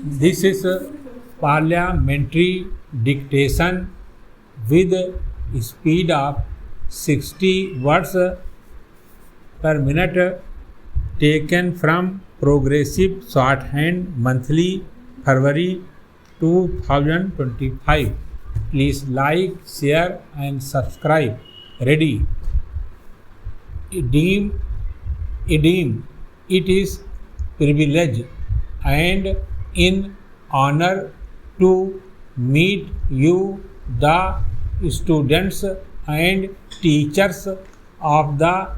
This is a parliamentary dictation with a speed of 60 words per minute taken from Progressive Shorthand Monthly, February 2025. Please like, share and subscribe. Ready. Deem, it is privilege and in honor to meet you, the students and teachers of the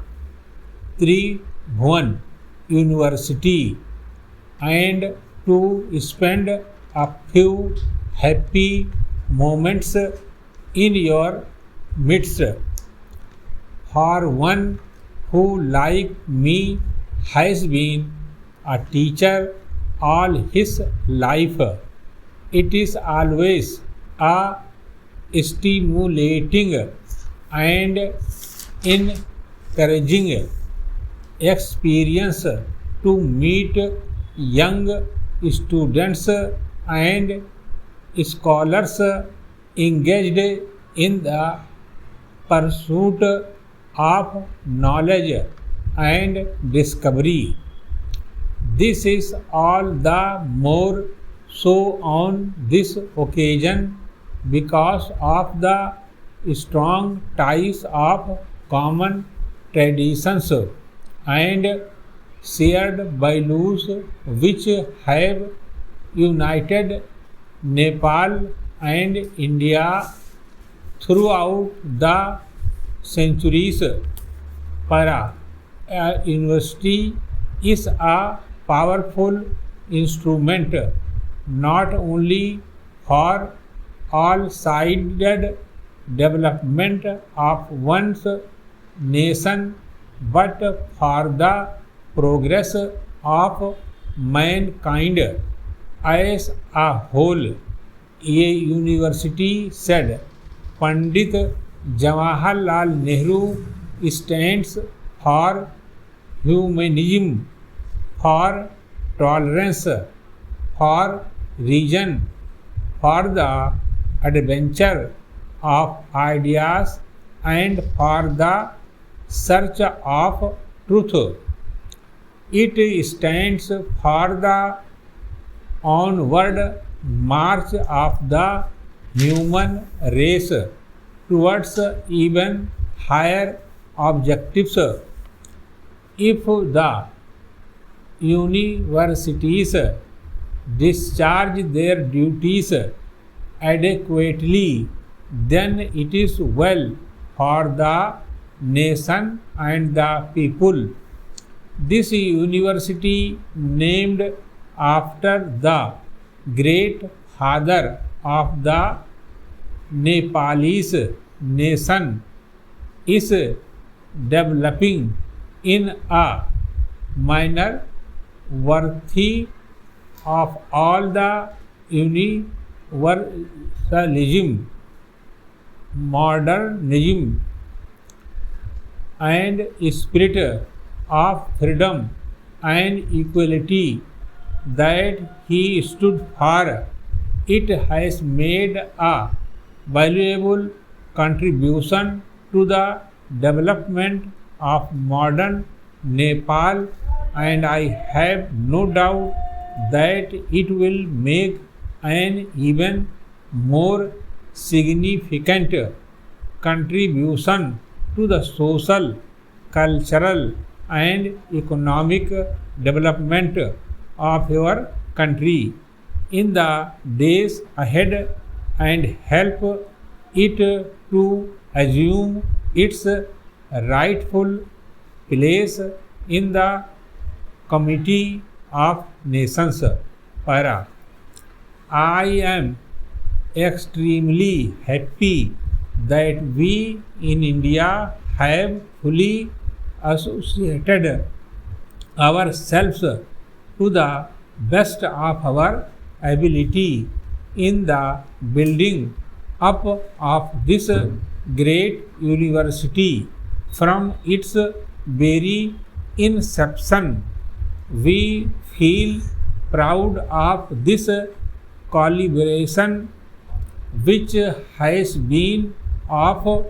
Tribhuvan University, and to spend a few happy moments in your midst. For one who, like me, has been a teacher all his life, it is always a stimulating and encouraging experience to meet young students and scholars engaged in the pursuit of knowledge and discovery. This is all the more so on this occasion because of the strong ties of common traditions and shared values which have united Nepal and India throughout the centuries. Para university is a powerful instrument not only for all-sided development of one's nation but for the progress of mankind as a whole. A university said, Pandit Jawaharlal Nehru stands for humanism, for tolerance, for reason, for the adventure of ideas and for the search of truth. It stands for the onward march of the human race towards even higher objectives. If the universities discharge their duties adequately, then it is well for the nation and the people. This university, named after the great father of the Nepalese nation, is developing in a manner worthy of all the universalism, modernism and spirit of freedom and equality that he stood for. It has made a valuable contribution to the development of modern Nepal, and I have no doubt that it will make an even more significant contribution to the social, cultural and economic development of your country in the days ahead and help it to assume its rightful place in the committee of nations. Para. I am extremely happy that we in India have fully associated ourselves to the best of our ability in the building up of this great university. From its very inception, we feel proud of this collaboration, which has been of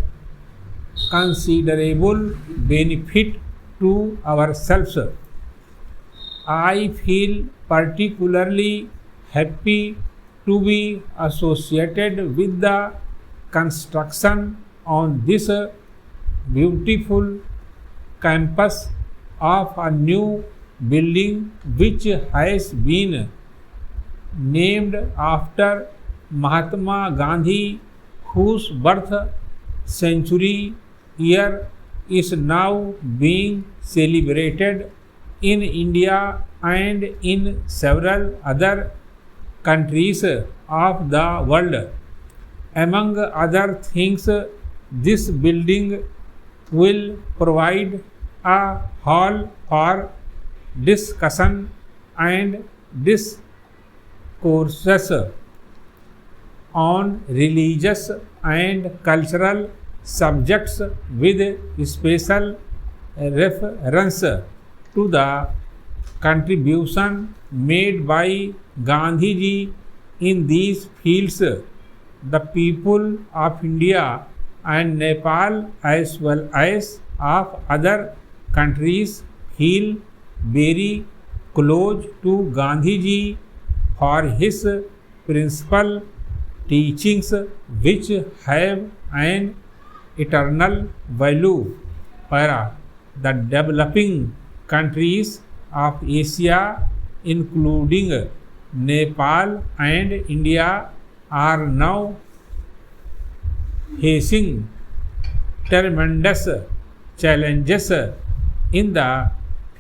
considerable benefit to ourselves. I feel particularly happy to be associated with the construction on this beautiful campus of a new building which has been named after Mahatma Gandhi, whose birth century year is now being celebrated in India and in several other countries of the world. Among other things, this building will provide a hall for discussion and discourses on religious and cultural subjects with special reference to the contribution made by Gandhi ji in these fields. The people of India and Nepal as well as of other countries feel very close to Gandhi ji for his principal teachings, which have an eternal value for the developing countries of Asia, including Nepal and India, are now facing tremendous challenges in the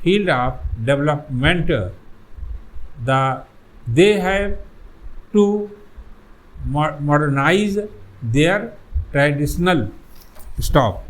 field of development. They have to modernize their traditional. Stop.